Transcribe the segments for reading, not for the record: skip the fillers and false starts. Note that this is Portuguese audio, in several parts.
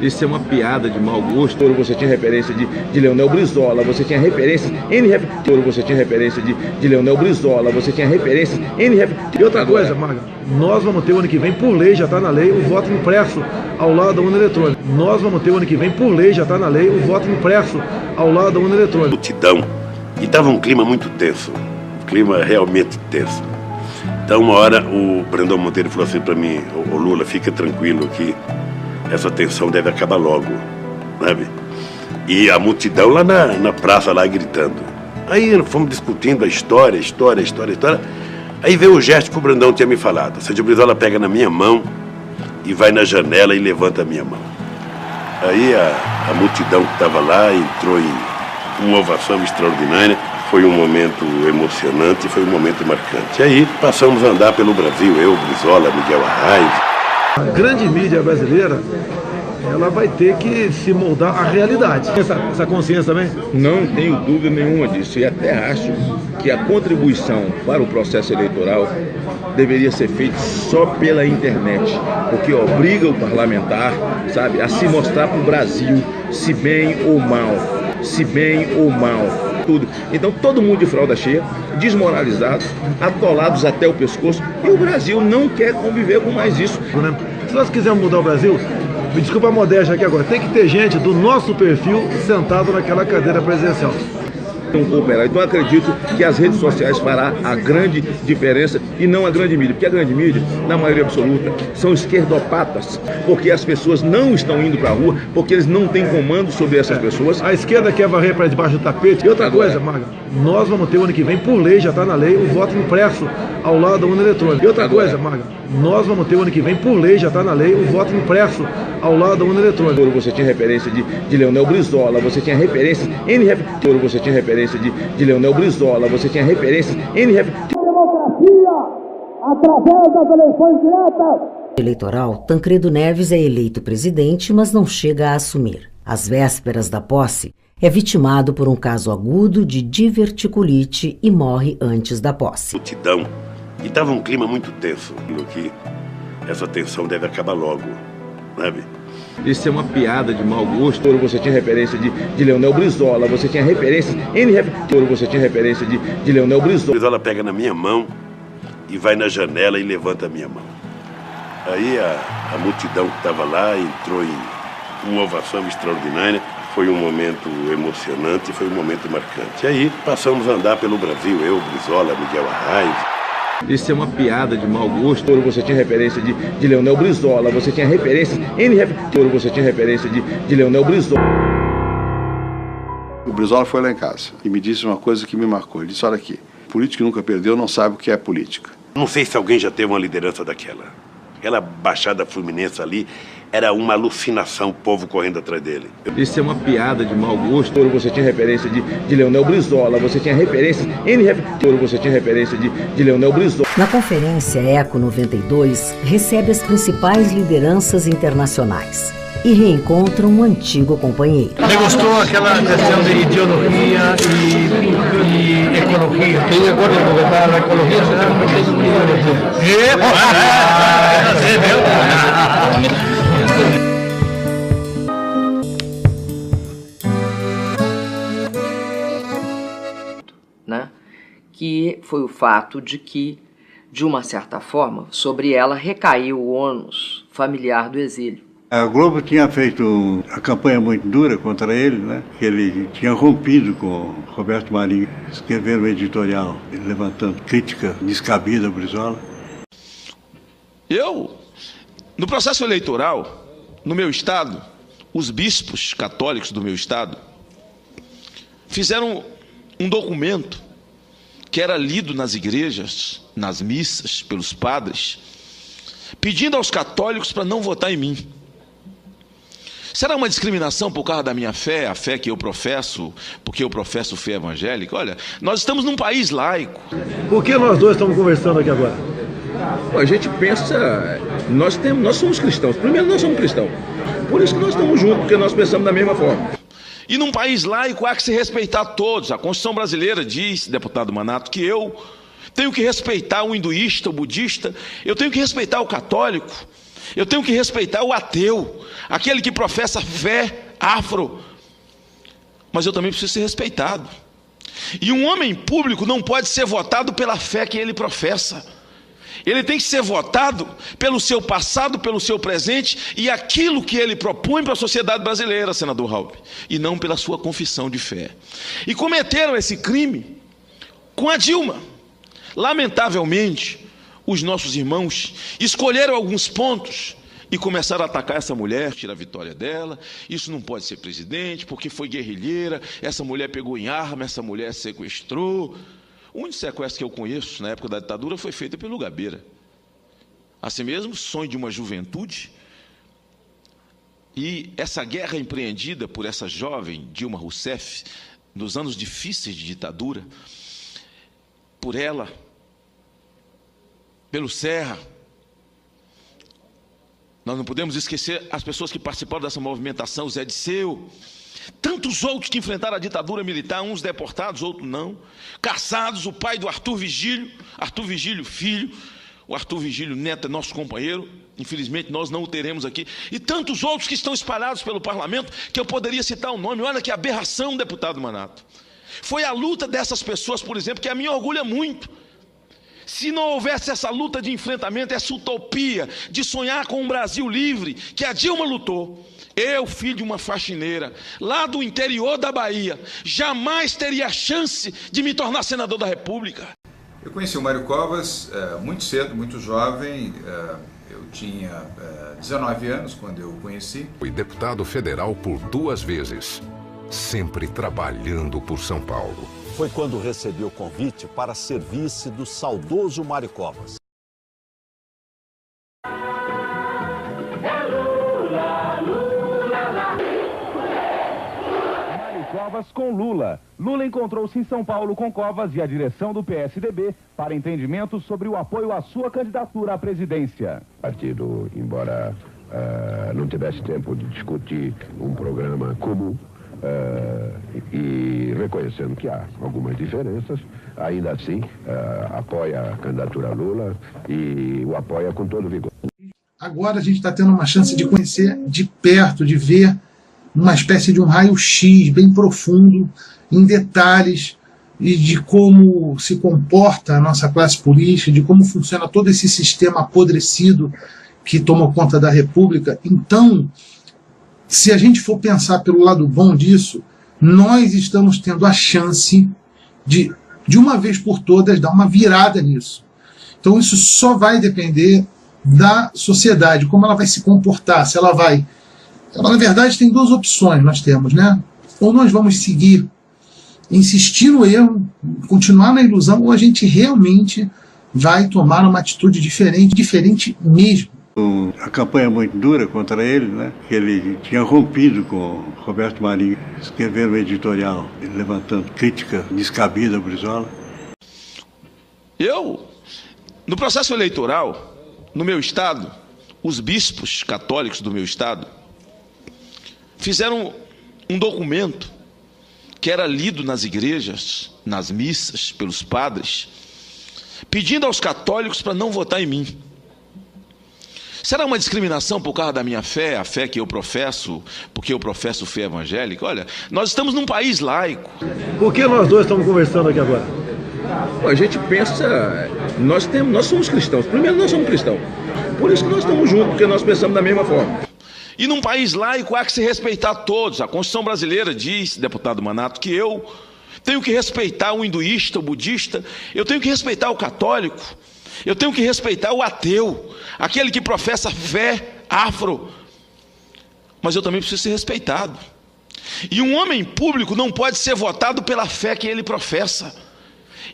Isso é uma piada de mau gosto. Você tinha referência de Leonel Brizola, você tinha referências você tinha referência de Leonel Brizola, você tinha referências E outra coisa, Maga, nós vamos ter o ano que vem, por lei, já está na lei, o voto impresso ao lado da urna eletrônica. Nós vamos ter o ano que vem, por lei, já está na lei, o voto impresso ao lado da urna eletrônica. Multidão. E estava um clima muito tenso, um clima realmente tenso. Então, uma hora, o Brandão Monteiro falou assim para mim: ô Lula, fica tranquilo que essa tensão deve acabar logo, sabe? E a multidão lá na praça, lá gritando. Aí fomos discutindo a história. Aí veio o gesto que o Brandão tinha me falado. Sérgio Brizola pega na minha mão e vai na janela e levanta a minha mão. Aí a multidão que estava lá entrou em uma ovação extraordinária. Foi um momento emocionante, foi um momento marcante. E aí passamos a andar pelo Brasil, eu, Brizola, Miguel Arraes. A grande mídia brasileira, ela vai ter que se moldar à realidade. Essa consciência também? Não tenho dúvida nenhuma disso. E até acho que a contribuição para o processo eleitoral deveria ser feita só pela internet, porque obriga o parlamentar, sabe, a se mostrar para o Brasil, se bem ou mal. Tudo. Então todo mundo de fralda cheia, desmoralizados, atolados até o pescoço, e o Brasil não quer conviver com mais isso. Se nós quisermos mudar o Brasil, me desculpa a modéstia aqui agora, tem que ter gente do nosso perfil sentado naquela cadeira presidencial. Então acredito que as redes sociais fará a grande diferença e não a grande mídia, porque a grande mídia, na maioria absoluta, são esquerdopatas, porque as pessoas não estão indo para a rua, porque eles não têm comando sobre essas pessoas. A esquerda quer varrer para debaixo do tapete. E outra coisa, Maga, nós vamos ter o ano que vem, por lei, já está na lei, o voto impresso ao lado da urna eletrônica. E outra coisa, Maga, nós vamos ter o ano que vem, por lei, já está na lei, o voto impresso ao lado da urna eletrônica. Você tinha referência de Leonel Brizola, você tinha referências você tinha referência de Leonel Brizola, você tinha referências Democracia através das eleições diretas. Eleitoral, Tancredo Neves é eleito presidente, mas não chega a assumir. Às vésperas da posse, é vitimado por um caso agudo de diverticulite e morre antes da posse. Multidão. E estava um clima muito tenso, que essa tensão deve acabar logo, sabe? Isso é uma piada de mau gosto. Você tinha referência de Leonel Brizola, você tinha referências você tinha referência de Leonel Brizola. Brizola pega na minha mão e vai na janela e levanta a minha mão. Aí a multidão que estava lá entrou em uma ovação extraordinária. Foi um momento emocionante, foi um momento marcante. E aí passamos a andar pelo Brasil, eu, Brizola, Miguel Arraes. Isso é uma piada de mau gosto. Você tinha referência de Leonel Brizola, você tinha referências você tinha referência de Leonel Brizola. O Brizola foi lá em casa e me disse uma coisa que me marcou. Ele disse: olha aqui, político que nunca perdeu não sabe o que é política. Não sei se alguém já teve uma liderança daquela. Aquela Baixada Fluminense ali era uma alucinação, o povo correndo atrás dele. Isso é uma piada de mau gosto. Você tinha referência de Leonel Brizola, você tinha referências você tinha referência de Leonel Brizola. Na conferência ECO 92, recebe as principais lideranças internacionais e reencontra um antigo companheiro. Me gostou aquela questão de ideologia e ecologia. Estoy de acuerdo, porque para la ecología se dan muchas né? Que foi o fato de que, de uma certa forma, sobre ela recaiu o ônus familiar do exílio. A Globo tinha feito a campanha muito dura contra ele, né? Que ele tinha rompido com Roberto Marinho, escreveram um editorial levantando crítica descabida a Brizola. No processo eleitoral, no meu estado, os bispos católicos do meu estado fizeram um documento que era lido nas igrejas, nas missas, pelos padres, pedindo aos católicos para não votar em mim. Será uma discriminação por causa da minha fé, a fé que eu professo, porque eu professo fé evangélica? Olha, nós estamos num país laico. Por que nós dois estamos conversando aqui agora? A gente pensa, nós somos cristãos. Primeiro, nós somos cristãos. Por isso que nós estamos juntos, porque nós pensamos da mesma forma. E num país laico há que se respeitar todos. A Constituição brasileira diz, deputado Manato, que eu tenho que respeitar o hinduísta, o budista, eu tenho que respeitar o católico. Eu tenho que respeitar o ateu, aquele que professa fé afro. Mas eu também preciso ser respeitado. E um homem público não pode ser votado pela fé que ele professa. Ele tem que ser votado pelo seu passado, pelo seu presente e aquilo que ele propõe para a sociedade brasileira, senador Raub, e não pela sua confissão de fé. E cometeram esse crime com a Dilma. Lamentavelmente, os nossos irmãos escolheram alguns pontos e começaram a atacar essa mulher, tirar a vitória dela. Isso não pode ser presidente, porque foi guerrilheira, essa mulher pegou em arma, essa mulher sequestrou. O único sequestro que eu conheço na época da ditadura foi feito pelo Gabeira. Assim mesmo, sonho de uma juventude. E essa guerra empreendida por essa jovem Dilma Rousseff, nos anos difíceis de ditadura, por ela, pelo Serra. Nós não podemos esquecer as pessoas que participaram dessa movimentação, Zé Disseu, tantos outros que enfrentaram a ditadura militar, uns deportados, outros não, caçados, o pai do Arthur Vigílio filho, o Arthur Vigílio neto é nosso companheiro, infelizmente nós não o teremos aqui, e tantos outros que estão espalhados pelo parlamento, que eu poderia citar o nome. Olha que aberração, deputado Manato. Foi a luta dessas pessoas, por exemplo, que a mim orgulha muito. Se não houvesse essa luta de enfrentamento, essa utopia de sonhar com um Brasil livre, que a Dilma lutou, eu, filho de uma faxineira, lá do interior da Bahia, jamais teria a chance de me tornar senador da República. Eu conheci o Mário Covas muito cedo, muito jovem. Eu tinha 19 anos quando eu o conheci. Fui deputado federal por 2 vezes, sempre trabalhando por São Paulo. Foi quando recebi o convite para ser vice do saudoso Mário Covas. Mário Covas com Lula. Lula encontrou-se em São Paulo com Covas e a direção do PSDB para entendimento sobre o apoio à sua candidatura à presidência. O partido, embora não tivesse tempo de discutir um programa comum, e reconhecendo que há algumas diferenças, ainda assim apoia a candidatura Lula e o apoia com todo vigor. Agora a gente está tendo uma chance de conhecer de perto, de ver uma espécie de um raio-x bem profundo, em detalhes, e de como se comporta a nossa classe política, de como funciona todo esse sistema apodrecido que tomou conta da República. Então, se a gente for pensar pelo lado bom disso, nós estamos tendo a chance de uma vez por todas, dar uma virada nisso. Então isso só vai depender da sociedade, como ela vai se comportar, se ela vai... Na verdade, tem 2 opções nós temos, né? Ou nós vamos seguir, insistir no erro, continuar na ilusão, ou a gente realmente vai tomar uma atitude diferente mesmo. A campanha muito dura contra ele, né? Que ele tinha rompido com Roberto Marinho, escrevendo um editorial levantando crítica descabida a Brizola. No processo eleitoral, no meu estado, os bispos católicos do meu estado fizeram um documento que era lido nas igrejas, nas missas, pelos padres, pedindo aos católicos para não votar em mim. Será uma discriminação por causa da minha fé, a fé que eu professo, porque eu professo fé evangélica? Olha, nós estamos num país laico. Por que nós dois estamos conversando aqui agora? A gente pensa, nós somos cristãos. Primeiro, nós somos cristãos. Por isso que nós estamos juntos, porque nós pensamos da mesma forma. E num país laico há que se respeitar todos. A Constituição brasileira diz, deputado Manato, que eu tenho que respeitar o hinduísta, o budista, eu tenho que respeitar o católico, eu tenho que respeitar o ateu, aquele que professa fé afro. Mas eu também preciso ser respeitado. E um homem público não pode ser votado pela fé que ele professa.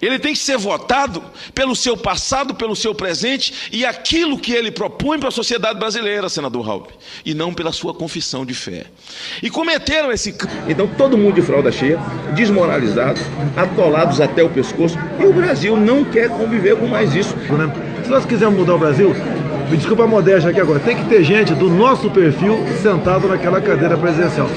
Ele tem que ser votado pelo seu passado, pelo seu presente e aquilo que ele propõe para a sociedade brasileira, senador Raub, e não pela sua confissão de fé. E cometeram esse crime. Então todo mundo de fralda cheia, desmoralizados, atolados até o pescoço, e o Brasil não quer conviver com mais isso. Se nós quisermos mudar o Brasil, me desculpa a modéstia aqui agora, tem que ter gente do nosso perfil sentado naquela cadeira presidencial.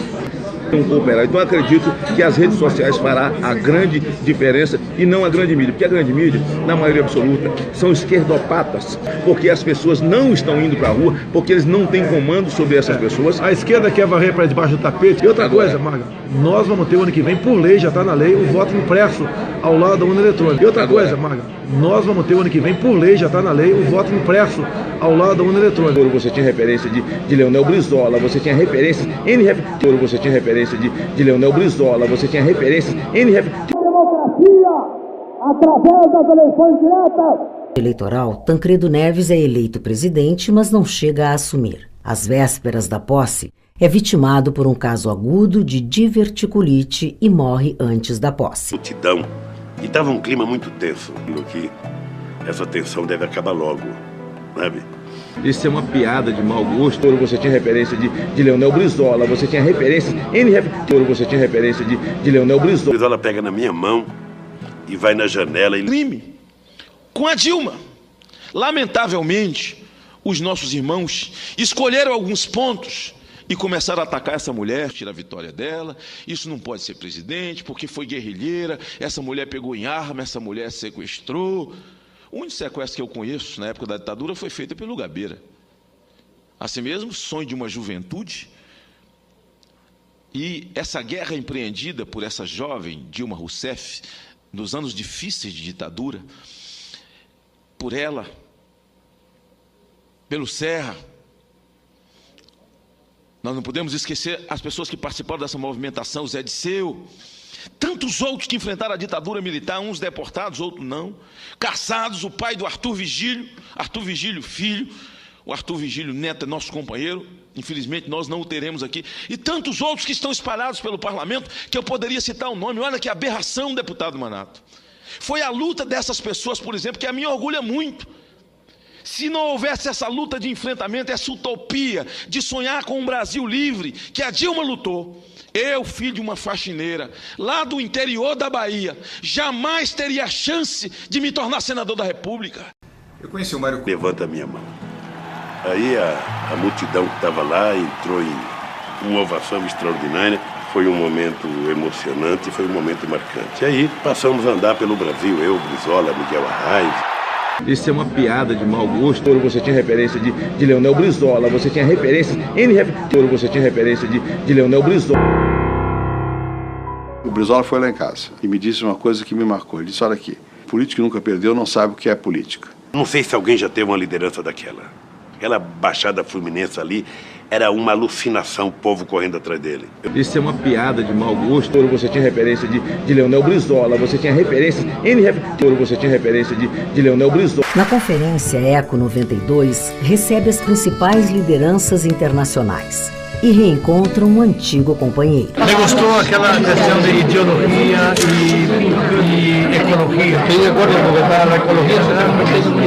cooperar. Então acredito que as redes sociais fará a grande diferença e não a grande mídia, porque a grande mídia, na maioria absoluta, são esquerdopatas, porque as pessoas não estão indo para a rua, porque eles não têm comando sobre essas pessoas. A esquerda quer varrer para debaixo do tapete. E outra coisa, Maga, nós vamos ter o ano que vem, por lei, já está na lei, o voto impresso ao lado da urna eletrônica. E outra coisa, Maga, nós vamos ter o ano que vem, por lei, já está na lei, o voto impresso ao lado da urna eletrônica. Você tinha referência de Leonel Brizola, você tinha referências você tinha referência de Leonel Brizola, você tinha referências Democracia através das eleições diretas. Eleitoral, Tancredo Neves é eleito presidente, mas não chega a assumir. Às vésperas da posse, é vitimado por um caso agudo de diverticulite e morre antes da posse. Multidão. E estava um clima muito tenso, que essa tensão deve acabar logo, sabe? Isso é uma piada de mau gosto. Você tinha referência de Leonel Brizola, você tinha referências você tinha referência de Leonel Brizola. Brizola pega na minha mão e vai na janela e... Crime com a Dilma. Lamentavelmente, os nossos irmãos escolheram alguns pontos e começaram a atacar essa mulher, tirar a vitória dela. Isso não pode ser presidente, porque foi guerrilheira, essa mulher pegou em arma, essa mulher sequestrou. O único sequestro que eu conheço na época da ditadura foi feito pelo Gabeira. Assim mesmo, sonho de uma juventude. E essa guerra empreendida por essa jovem Dilma Rousseff, nos anos difíceis de ditadura, por ela, pelo Serra. Nós não podemos esquecer as pessoas que participaram dessa movimentação, Zé Disseu, tantos outros que enfrentaram a ditadura militar, uns deportados, outros não, caçados, o pai do Arthur Vigílio filho, o Arthur Vigílio neto é nosso companheiro, infelizmente nós não o teremos aqui, e tantos outros que estão espalhados pelo parlamento, que eu poderia citar o nome. Olha que aberração, deputado Manato. Foi a luta dessas pessoas, por exemplo, que a mim orgulha muito. Se não houvesse essa luta de enfrentamento, essa utopia de sonhar com um Brasil livre, que a Dilma lutou, eu, filho de uma faxineira, lá do interior da Bahia, jamais teria a chance de me tornar senador da República. Eu conheci o Mário... Levanta a minha mão. Aí a multidão que estava lá entrou em uma ovação extraordinária. Foi um momento emocionante, foi um momento marcante. Aí passamos a andar pelo Brasil, eu, Brizola, Miguel Arraes. Isso é uma piada de mau gosto. Você tinha referência de Leonel Brizola, você tinha referências você tinha referência de Leonel Brizola. O Brizola foi lá em casa e me disse uma coisa que me marcou. Ele disse: olha aqui, político que nunca perdeu não sabe o que é política. Não sei se alguém já teve uma liderança daquela. Aquela Baixada Fluminense ali era uma alucinação, o povo correndo atrás dele. Isso é uma piada de mau gosto. Você tinha referência de Leonel Brizola, você tinha referências você tinha referência de Leonel Brizola. Na conferência ECO 92, recebe as principais lideranças internacionais e reencontra um antigo companheiro. Me gostou aquela questão de ideologia e ecologia. Estou de acordo com votar na ecologia, será que vocês não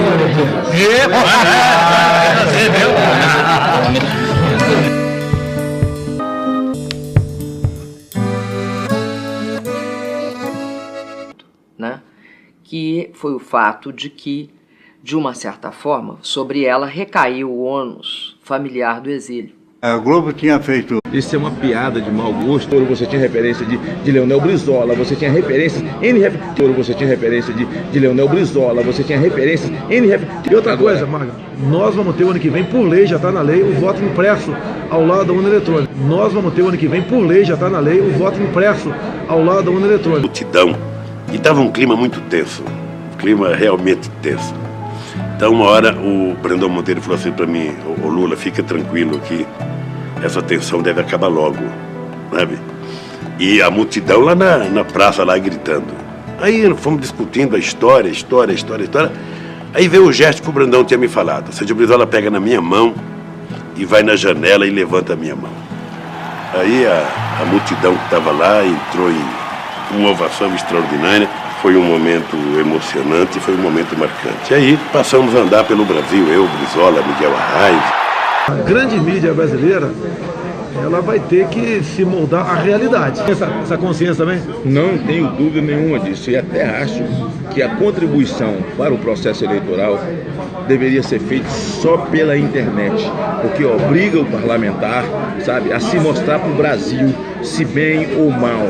né? Que foi o fato de que, de uma certa forma, sobre ela recaiu o ônus familiar do exílio. A Globo tinha feito... Isso é uma piada de mau gosto. Você tinha referência de Leonel Brizola, você tinha referências você tinha referência de Leonel Brizola, você tinha referências E outra coisa, Maga, nós vamos ter o ano que vem, por lei, já está na lei, o voto impresso ao lado da urna eletrônica. Nós vamos ter o ano que vem, por lei, já está na lei, o voto impresso ao lado da urna eletrônica. Multidão. E estava um clima muito tenso, um clima realmente tenso. Então, uma hora, o Brandão Monteiro falou assim para mim: ô Lula, fica tranquilo que essa tensão deve acabar logo, sabe? E a multidão lá na praça, lá gritando. Aí fomos discutindo a história. Aí veio o gesto que o Brandão tinha me falado. O Brizola pega na minha mão e vai na janela e levanta a minha mão. Aí a multidão que estava lá entrou em uma ovação extraordinária. Foi um momento emocionante, foi um momento marcante. Aí passamos a andar pelo Brasil, eu, Brizola, Miguel Arraes. A grande mídia brasileira ela vai ter que se moldar à realidade. Essa consciência também? Não tenho dúvida nenhuma disso. E até acho que a contribuição para o processo eleitoral deveria ser feita só pela internet, porque obriga o parlamentar, sabe, a se mostrar para o Brasil, se bem ou mal.